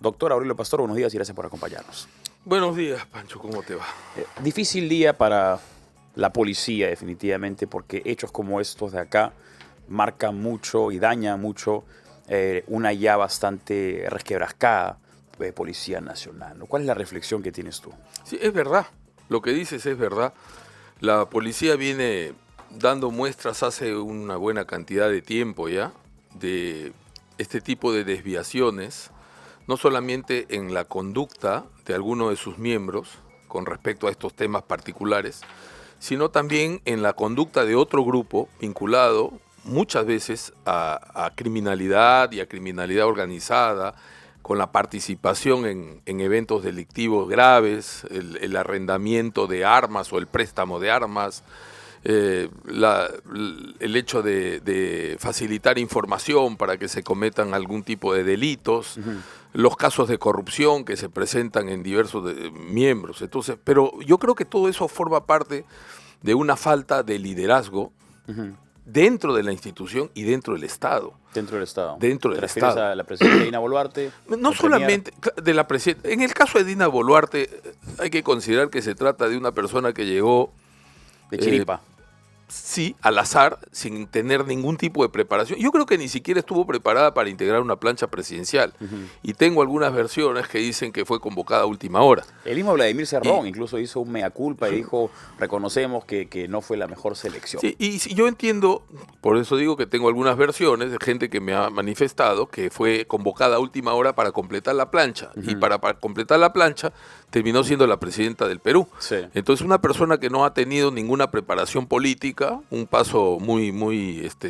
Doctor Aurelio Pastor, buenos días y gracias por acompañarnos. Buenos días, Pancho, ¿cómo te va? Difícil día para la policía, definitivamente, porque hechos como estos de acá marcan mucho y dañan mucho una ya bastante resquebrajada Policía Nacional, ¿no? ¿Cuál es la reflexión que tienes tú? Sí, es verdad, lo que dices es verdad. La policía viene dando muestras hace una buena cantidad de tiempo ya de este tipo de desviaciones, no solamente en la conducta de alguno de sus miembros con respecto a estos temas particulares, sino también en la conducta de otro grupo vinculado muchas veces a criminalidad y a criminalidad organizada, con la participación en eventos delictivos graves, el arrendamiento de armas o el préstamo de armas, el hecho de facilitar información para que se cometan algún tipo de delitos, los casos de corrupción que se presentan en diversos miembros. Entonces, pero yo creo que todo eso forma parte de una falta de liderazgo dentro de la institución y dentro del Estado. Dentro del Estado. Dentro del ¿Te refieres Estado. a la presidenta Dina Boluarte? No solamente de la presidenta. En el caso de Dina Boluarte, hay que considerar que se trata de una persona que llegó de chiripa. Sí, al azar, sin tener ningún tipo de preparación. Yo creo que ni siquiera estuvo preparada para integrar una plancha presidencial. Y tengo algunas versiones que dicen que fue convocada a última hora. El mismo Vladimir Cerrón incluso hizo un mea culpa y dijo, reconocemos que no fue la mejor selección. Sí, y yo entiendo, por eso digo que tengo algunas versiones de gente que me ha manifestado que fue convocada a última hora para completar la plancha. Y para completar la plancha terminó siendo la presidenta del Perú. Sí. Entonces una persona que no ha tenido ninguna preparación política, un paso muy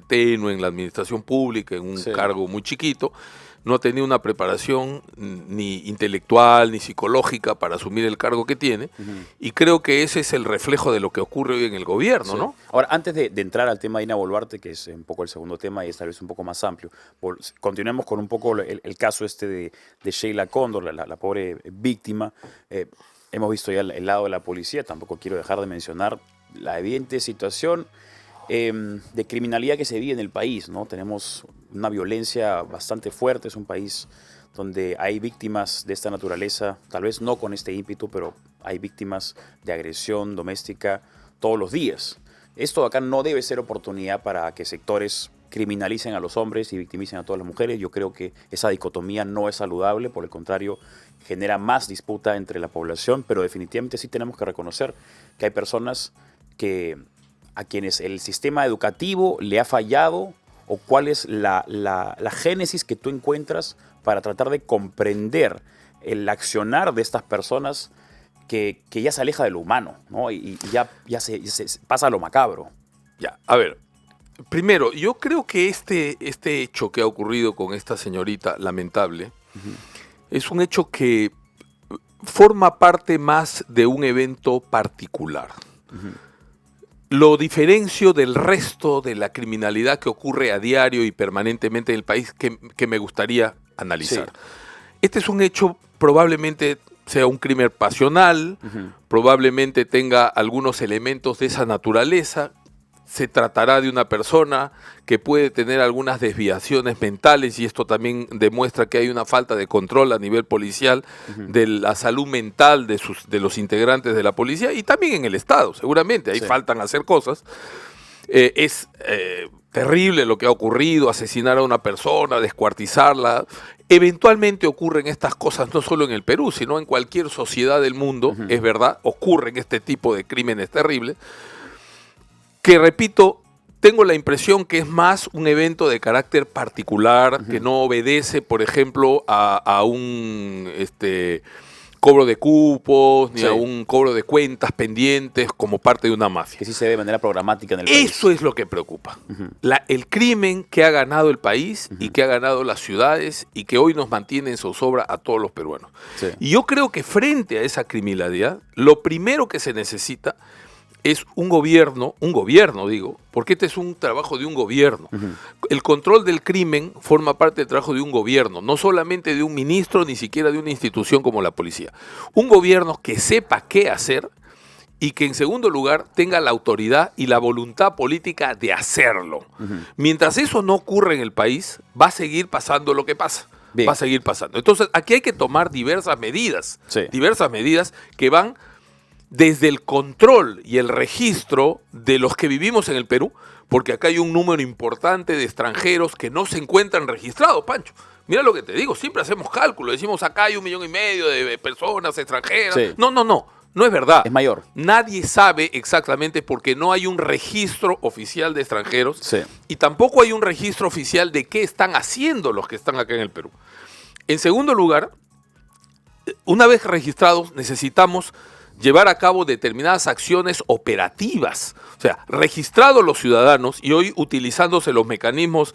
tenue en la administración pública, en un cargo muy chiquito, no ha tenido una preparación ni intelectual ni psicológica para asumir el cargo que tiene, y creo que ese es el reflejo de lo que ocurre hoy en el gobierno, ¿no? Ahora, antes de entrar al tema de Dina Boluarte, que es un poco el segundo tema y es tal vez un poco más amplio, continuemos con un poco el caso de Sheila Cóndor, la pobre víctima. Hemos visto ya el lado de la policía, tampoco quiero dejar de mencionar la evidente situación de criminalidad que se vive en el país, ¿no? Tenemos una violencia bastante fuerte, es un país donde hay víctimas de esta naturaleza, tal vez no con este ímpetu, pero hay víctimas de agresión doméstica todos los días. Esto acá no debe ser oportunidad para que sectores criminalicen a los hombres y victimicen a todas las mujeres. Yo creo que esa dicotomía no es saludable, por el contrario, genera más disputa entre la población, pero definitivamente sí tenemos que reconocer que hay personas a quienes el sistema educativo le ha fallado, o cuál es la génesis que tú encuentras para tratar de comprender el accionar de estas personas que ya se aleja de lo humano, ¿no? Y ya se pasa a lo macabro. Ya, a ver, primero, yo creo que este hecho que ha ocurrido con esta señorita lamentable es un hecho que forma parte más de un evento particular. Lo diferencio del resto de la criminalidad que ocurre a diario y permanentemente en el país que me gustaría analizar. Sí. Este es un hecho, probablemente sea un crimen pasional, probablemente tenga algunos elementos de esa naturaleza. Se tratará de una persona que puede tener algunas desviaciones mentales, y esto también demuestra que hay una falta de control a nivel policial de la salud mental de los integrantes de la policía, y también en el Estado, seguramente, ahí faltan hacer cosas. Es terrible lo que ha ocurrido, asesinar a una persona, descuartizarla. Eventualmente ocurren estas cosas no solo en el Perú, sino en cualquier sociedad del mundo, es verdad, ocurren este tipo de crímenes terribles, que, repito, tengo la impresión que es más un evento de carácter particular, que no obedece, por ejemplo, a un cobro de cupos, ni a un cobro de cuentas pendientes como parte de una mafia. Que sí se ve de manera programática en el país. Eso es lo que preocupa. El crimen que ha ganado el país y que ha ganado las ciudades y que hoy nos mantiene en zozobra a todos los peruanos. Sí. Y yo creo que frente a esa criminalidad, lo primero que se necesita es un gobierno digo, porque este es un trabajo de un gobierno. El control del crimen forma parte del trabajo de un gobierno, no solamente de un ministro, ni siquiera de una institución como la policía. Un gobierno que sepa qué hacer y que, en segundo lugar, tenga la autoridad y la voluntad política de hacerlo. Mientras eso no ocurre en el país, va a seguir pasando lo que pasa. Bien. va a seguir pasando. Entonces, aquí hay que tomar diversas medidas que van desde el control y el registro de los que vivimos en el Perú, porque acá hay un número importante de extranjeros que no se encuentran registrados, Pancho. Mira lo que te digo, siempre hacemos cálculos, decimos acá hay 1,5 millones de personas extranjeras. Sí. No es verdad. Es mayor. Nadie sabe exactamente porque no hay un registro oficial de extranjeros Sí. y tampoco hay un registro oficial de qué están haciendo los que están acá en el Perú. En segundo lugar, una vez registrados, necesitamos llevar a cabo determinadas acciones operativas. O sea, registrados los ciudadanos y hoy utilizándose los mecanismos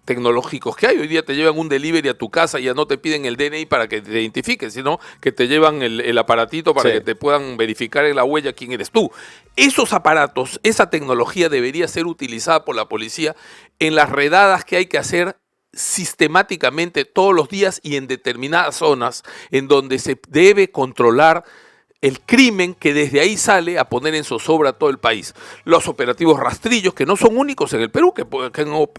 tecnológicos que hay. Hoy día te llevan un delivery a tu casa y ya no te piden el DNI para que te identifiques, sino que te llevan el aparatito para que te puedan verificar en la huella quién eres tú. Esos aparatos, esa tecnología debería ser utilizada por la policía en las redadas que hay que hacer sistemáticamente todos los días y en determinadas zonas en donde se debe controlar el crimen que desde ahí sale a poner en zozobra a todo el país. Los operativos rastrillos, que no son únicos en el Perú, que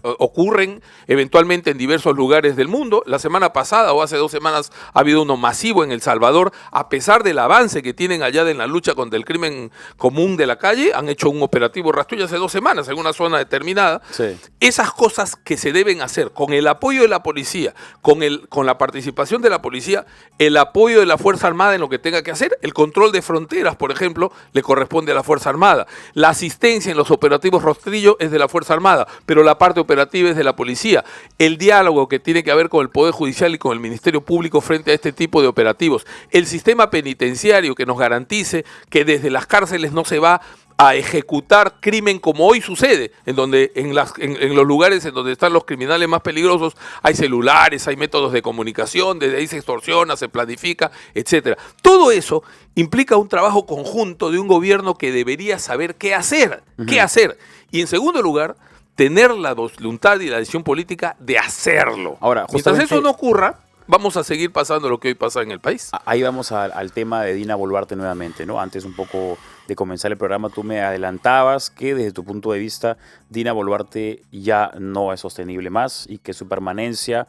ocurren eventualmente en diversos lugares del mundo. La semana pasada o hace 2 semanas ha habido uno masivo en El Salvador. A pesar del avance que tienen allá en la lucha contra el crimen común de la calle, han hecho un operativo rastrillo hace 2 semanas en una zona determinada. Sí. Esas cosas que se deben hacer con el apoyo de la policía, con la participación de la policía, el apoyo de la Fuerza Armada en lo que tenga que hacer, el control de fronteras, por ejemplo, le corresponde a la Fuerza Armada. La asistencia en los operativos rastrillo es de la Fuerza Armada, pero la parte operativa es de la policía. El diálogo que tiene que ver con el Poder Judicial y con el Ministerio Público frente a este tipo de operativos. El sistema penitenciario que nos garantice que desde las cárceles no se va a ejecutar crimen como hoy sucede, en donde en los lugares en donde están los criminales más peligrosos hay celulares, hay métodos de comunicación, desde ahí se extorsiona, se planifica, etcétera. Todo eso implica un trabajo conjunto de un gobierno que debería saber qué hacer, Y en segundo lugar, tener la voluntad y la decisión política de hacerlo. Ahora, mientras eso no ocurra, vamos a seguir pasando lo que hoy pasa en el país. Ahí vamos al tema de Dina Boluarte nuevamente, ¿no? Antes un poco de comenzar el programa, tú me adelantabas que desde tu punto de vista Dina Boluarte ya no es sostenible más y que su permanencia,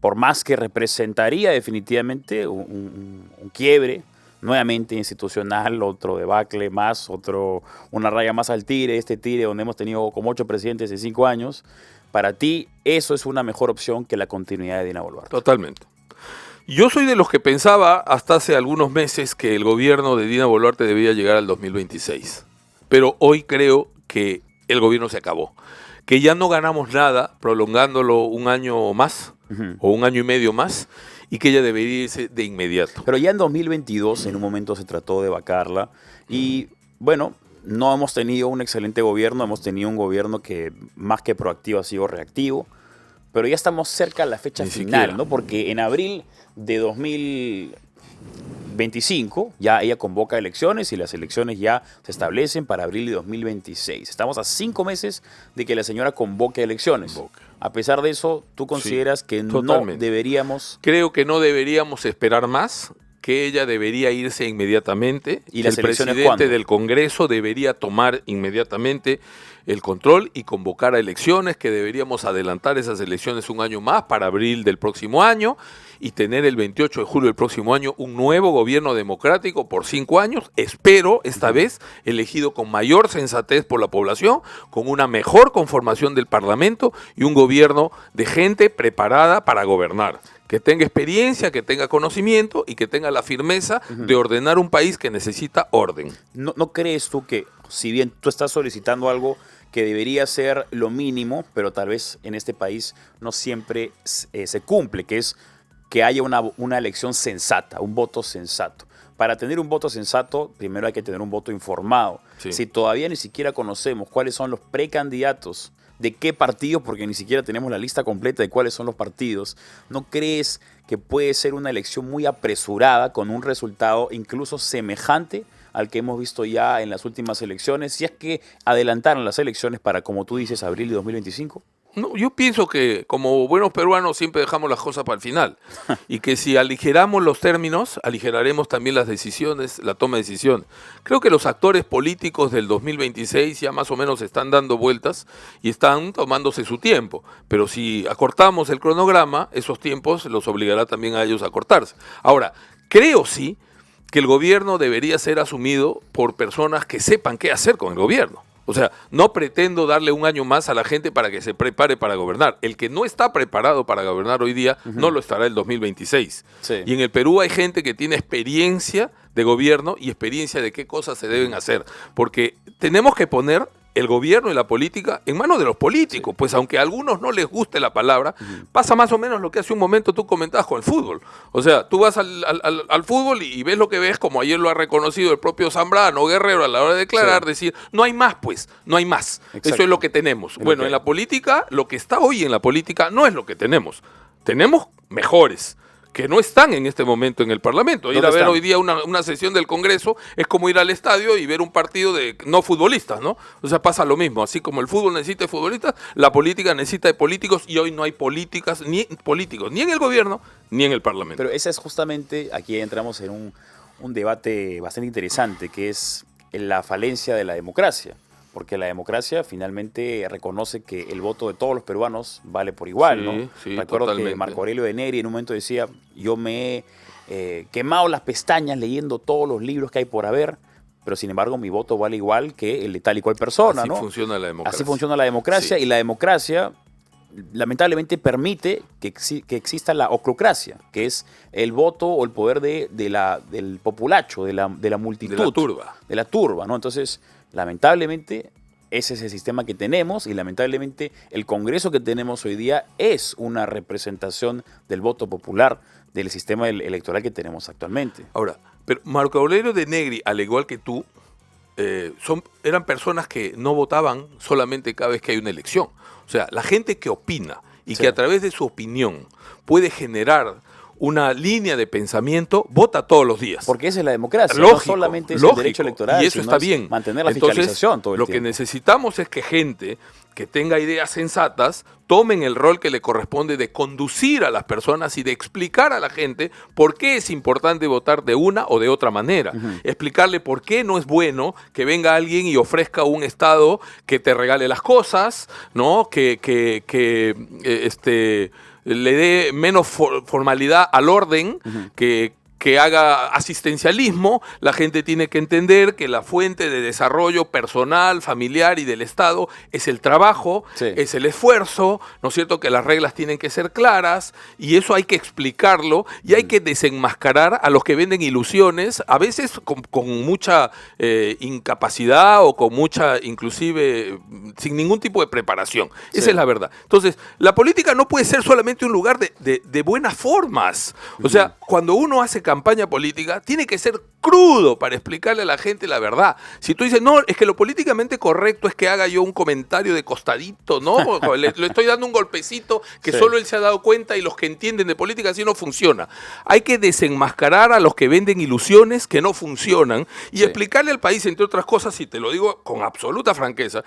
por más que representaría definitivamente un quiebre nuevamente institucional, otro debacle más, una raya más al tigre, este tigre donde hemos tenido como 8 presidentes en 5 años, para ti eso es una mejor opción que la continuidad de Dina Boluarte. Totalmente. Yo soy de los que pensaba hasta hace algunos meses que el gobierno de Dina Boluarte debía llegar al 2026. Pero hoy creo que el gobierno se acabó. Que ya no ganamos nada prolongándolo un año más o un año y medio más y que ella debería irse de inmediato. Pero ya en 2022 en un momento se trató de vacarla y bueno, no hemos tenido un excelente gobierno, hemos tenido un gobierno que más que proactivo ha sido reactivo. Pero ya estamos cerca de la fecha final, ¿no? Porque en abril de 2025 ya ella convoca elecciones y las elecciones ya se establecen para abril de 2026. Estamos a 5 meses de que la señora convoque elecciones. A pesar de eso, ¿tú consideras que totalmente. No deberíamos? Creo que no deberíamos esperar más, que ella debería irse inmediatamente. ¿Y las elecciones presidente cuándo? del Congreso debería tomar inmediatamente el control y convocar a elecciones, que deberíamos adelantar esas elecciones un año más para abril del próximo año y tener el 28 de julio del próximo año un nuevo gobierno democrático por 5 años, espero esta vez elegido con mayor sensatez por la población, con una mejor conformación del Parlamento y un gobierno de gente preparada para gobernar, que tenga experiencia, que tenga conocimiento y que tenga la firmeza de ordenar un país que necesita orden. ¿No crees tú que, si bien tú estás solicitando algo que debería ser lo mínimo, pero tal vez en este país no siempre se cumple, que es que haya una elección sensata, un voto sensato? Para tener un voto sensato, primero hay que tener un voto informado. Sí. Si todavía ni siquiera conocemos cuáles son los precandidatos, de qué partidos, porque ni siquiera tenemos la lista completa de cuáles son los partidos, ¿no crees que puede ser una elección muy apresurada con un resultado incluso semejante al que hemos visto ya en las últimas elecciones, si es que adelantaron las elecciones para, como tú dices, abril de 2025? No, yo pienso que como buenos peruanos siempre dejamos las cosas para el final y que si aligeramos los términos, aligeraremos también las decisiones, la toma de decisiones. Creo que los actores políticos del 2026 ya más o menos están dando vueltas y están tomándose su tiempo, pero si acortamos el cronograma, esos tiempos los obligará también a ellos a acortarse. Ahora, creo sí que el gobierno debería ser asumido por personas que sepan qué hacer con el gobierno. O sea, no pretendo darle un año más a la gente para que se prepare para gobernar. El que no está preparado para gobernar hoy día no lo estará el 2026. Sí. Y en el Perú hay gente que tiene experiencia de gobierno y experiencia de qué cosas se deben hacer. Porque tenemos que poner el gobierno y la política en manos de los políticos, pues aunque a algunos no les guste la palabra, pasa más o menos lo que hace un momento tú comentabas con el fútbol. O sea, tú vas al fútbol y ves lo que ves, como ayer lo ha reconocido el propio Zambrano Guerrero a la hora de declarar, decir, no hay más, pues, no hay más. Exacto. Eso es lo que tenemos. Bueno, en la política, lo que está hoy en la política no es lo que tenemos. Tenemos mejores que no están en este momento en el Parlamento. Ir a ver están? hoy día una sesión del Congreso es como ir al estadio y ver un partido de no futbolistas, ¿no? O sea, pasa lo mismo. Así como el fútbol necesita de futbolistas, la política necesita de políticos y hoy no hay políticos ni en el gobierno ni en el Parlamento. Pero esa es justamente, aquí entramos en un debate bastante interesante, que es la falencia de la democracia. Porque la democracia finalmente reconoce que el voto de todos los peruanos vale por igual, Sí, ¿no? sí, Recuerdo totalmente. que Marco Aurelio de Negri en un momento decía, yo me he quemado las pestañas leyendo todos los libros que hay por haber, pero sin embargo mi voto vale igual que el de tal y cual persona, Así ¿no? funciona la democracia. Así funciona la democracia, Sí. y la democracia lamentablemente permite que exista la oclocracia, que es el voto o el poder del populacho, de la multitud. De la turba. De la turba, ¿no? Entonces, lamentablemente, ese es el sistema que tenemos, y lamentablemente el Congreso que tenemos hoy día es una representación del voto popular del sistema electoral que tenemos actualmente. Ahora, pero Marco Aurelio de Negri, al igual que tú, eran personas que no votaban solamente cada vez que hay una elección. O sea, la gente que opina y Sí. que a través de su opinión puede generar una línea de pensamiento, vota todos los días. Porque esa es la democracia, Lógico, no solamente es lógico, el derecho electoral, y eso sino está es bien. mantener la Entonces, fiscalización todo el lo tiempo. que necesitamos es que gente que tenga ideas sensatas tomen el rol que le corresponde de conducir a las personas y de explicar a la gente por qué es importante votar de una o de otra manera. Explicarle por qué no es bueno que venga alguien y ofrezca un Estado que te regale las cosas, ¿no? Que le dé menos formalidad al orden, que haga asistencialismo. La gente tiene que entender que la fuente de desarrollo personal, familiar y del Estado es el trabajo, Sí. es el esfuerzo, ¿no es cierto? Que las reglas tienen que ser claras y eso hay que explicarlo y hay que desenmascarar a los que venden ilusiones, a veces con mucha incapacidad o con mucha, inclusive, sin ningún tipo de preparación. Esa Sí. es la verdad. Entonces, la política no puede ser solamente un lugar de buenas formas. O sea, cuando uno hace campaña política, tiene que ser crudo para explicarle a la gente la verdad. Si tú dices, no, es que lo políticamente correcto es que haga yo un comentario de costadito, ¿no? Le estoy dando un golpecito que Sí. solo él se ha dado cuenta y los que entienden de política así no funciona. Hay que desenmascarar a los que venden ilusiones que no funcionan y Sí. explicarle al país, entre otras cosas, y te lo digo con absoluta franqueza,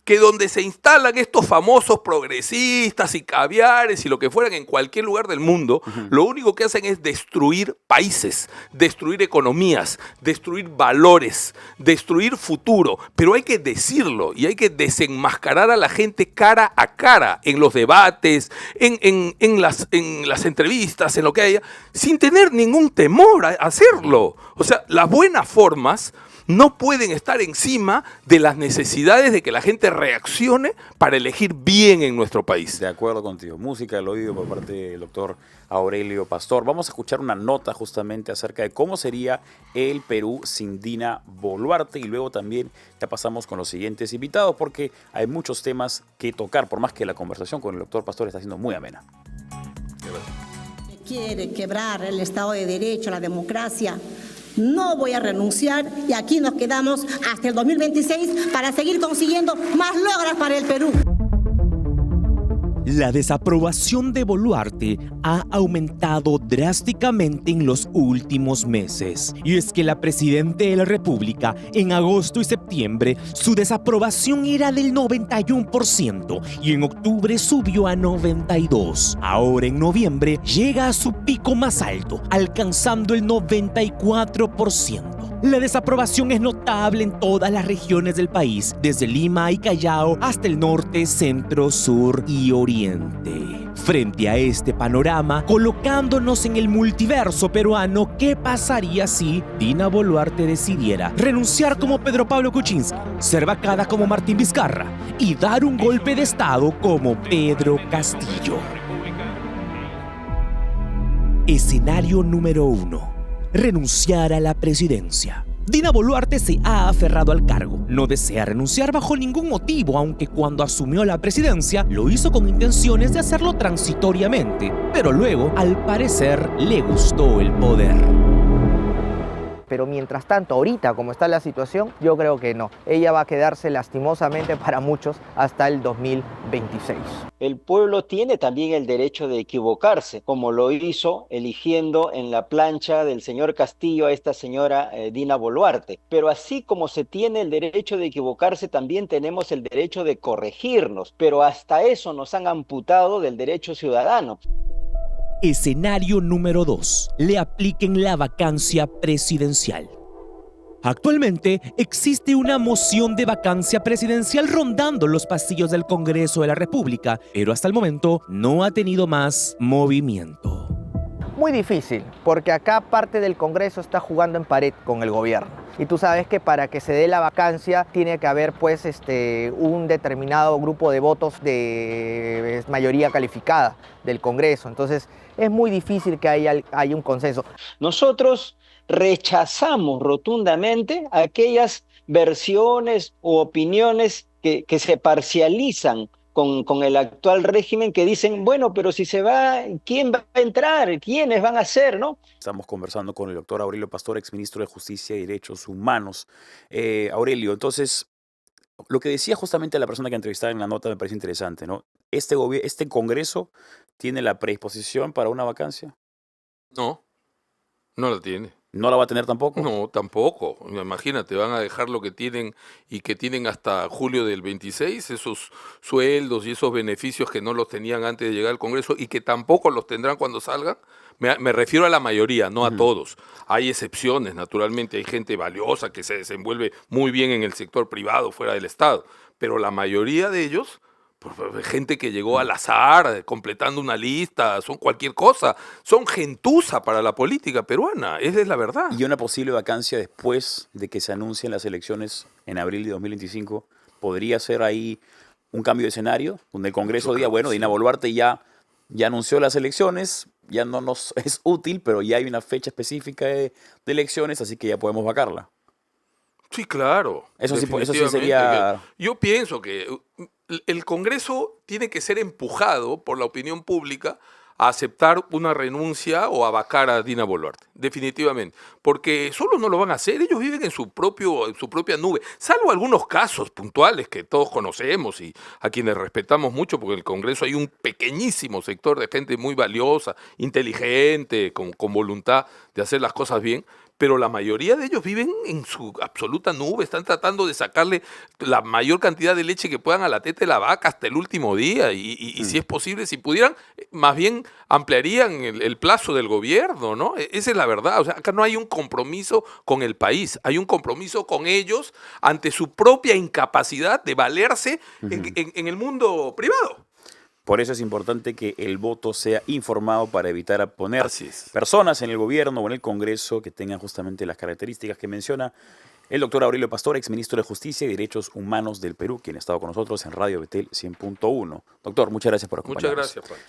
que donde se instalan estos famosos progresistas y caviares y lo que fueran en cualquier lugar del mundo, lo único que hacen es destruir países, destruir economías, destruir valores, destruir futuro. Pero hay que decirlo y hay que desenmascarar a la gente cara a cara en los debates, en las entrevistas, en lo que haya, sin tener ningún temor a hacerlo. O sea, las buenas formas no pueden estar encima de las necesidades de que la gente reaccione para elegir bien en nuestro país. De acuerdo contigo. Música al oído por parte del doctor Aurelio Pastor. Vamos a escuchar una nota justamente acerca de cómo sería el Perú sin Dina Boluarte, y luego también ya pasamos con los siguientes invitados porque hay muchos temas que tocar, por más que la conversación con el doctor Pastor está siendo muy amena. Quiere quebrar el Estado de Derecho, la democracia. No voy a renunciar y aquí nos quedamos hasta el 2026 para seguir consiguiendo más logros para el Perú. La desaprobación de Boluarte ha aumentado drásticamente en los últimos meses. Y es que la presidenta de la República, en agosto y septiembre, su desaprobación era del 91% y en octubre subió a 92%. Ahora en noviembre llega a su pico más alto, alcanzando el 94%. La desaprobación es notable en todas las regiones del país, desde Lima y Callao hasta el norte, centro, sur y oriente. Frente a este panorama, colocándonos en el multiverso peruano, ¿qué pasaría si Dina Boluarte decidiera renunciar como Pedro Pablo Kuczynski, ser vacada como Martín Vizcarra y dar un golpe de estado como Pedro Castillo? Escenario número 1. Renunciar a la presidencia. Dina Boluarte se ha aferrado al cargo. No desea renunciar bajo ningún motivo, aunque cuando asumió la presidencia lo hizo con intenciones de hacerlo transitoriamente. Pero luego, al parecer, le gustó el poder. Pero mientras tanto, ahorita como está la situación, yo creo que no. Ella va a quedarse lastimosamente para muchos hasta el 2026. El pueblo tiene también el derecho de equivocarse, como lo hizo eligiendo en la plancha del señor Castillo a esta señora Dina Boluarte. Pero así como se tiene el derecho de equivocarse, también tenemos el derecho de corregirnos. Pero hasta eso nos han amputado del derecho ciudadano. Escenario número 2. Le apliquen la vacancia presidencial. Actualmente existe una moción de vacancia presidencial rondando los pasillos del Congreso de la República, pero hasta el momento no ha tenido más movimiento. Muy difícil, porque acá parte del Congreso está jugando en pared con el gobierno. Y tú sabes que para que se dé la vacancia tiene que haber pues un determinado grupo de votos de mayoría calificada del Congreso. Entonces es muy difícil que haya un consenso. Nosotros rechazamos rotundamente aquellas versiones o opiniones que se parcializan con el actual régimen, que dicen, bueno, pero si se va, ¿quién va a entrar? ¿Quiénes van a ser, no? Estamos conversando con el doctor Aurelio Pastor, exministro de Justicia y Derechos Humanos. Aurelio, entonces, lo que decía justamente la persona que entrevistaba en la nota me parece interesante, ¿no? ¿Este Congreso tiene la predisposición para una vacancia? No, no la tiene. ¿No la va a tener tampoco? No, tampoco. Imagínate, van a dejar lo que tienen y que tienen hasta julio del 26, esos sueldos y esos beneficios que no los tenían antes de llegar al Congreso y que tampoco los tendrán cuando salgan. Me refiero a la mayoría, no a todos. Hay excepciones, naturalmente, hay gente valiosa que se desenvuelve muy bien en el sector privado, fuera del Estado, pero la mayoría de ellos, gente que llegó al azar, completando una lista, son cualquier cosa, son gentuza para la política peruana, esa es la verdad. Y una posible vacancia después de que se anuncien las elecciones en abril de 2025, ¿podría ser ahí un cambio de escenario? Donde el Congreso diga, bueno, Dina Boluarte ya anunció las elecciones, ya no nos es útil, pero ya hay una fecha específica de elecciones, así que ya podemos vacarla. Sí, claro. Eso sí sería... Yo pienso que el Congreso tiene que ser empujado por la opinión pública a aceptar una renuncia o a vacar a Dina Boluarte, definitivamente, porque solo no lo van a hacer, ellos viven en su propia nube, salvo algunos casos puntuales que todos conocemos y a quienes respetamos mucho, porque en el Congreso hay un pequeñísimo sector de gente muy valiosa, inteligente, con voluntad de hacer las cosas bien, pero la mayoría de ellos viven en su absoluta nube, están tratando de sacarle la mayor cantidad de leche que puedan a la teta de la vaca hasta el último día, y si es posible, si pudieran, más bien ampliarían el plazo del gobierno, ¿no? Esa es la verdad, o sea, acá no hay un compromiso con el país, hay un compromiso con ellos ante su propia incapacidad de valerse en el mundo privado. Por eso es importante que el voto sea informado para evitar poner Así personas en el gobierno o en el Congreso que tengan justamente las características que menciona el doctor Aurelio Pastor, exministro de Justicia y Derechos Humanos del Perú, quien ha estado con nosotros en Radio Betel 100.1. Doctor, muchas gracias por acompañarnos. Muchas gracias, Pancho.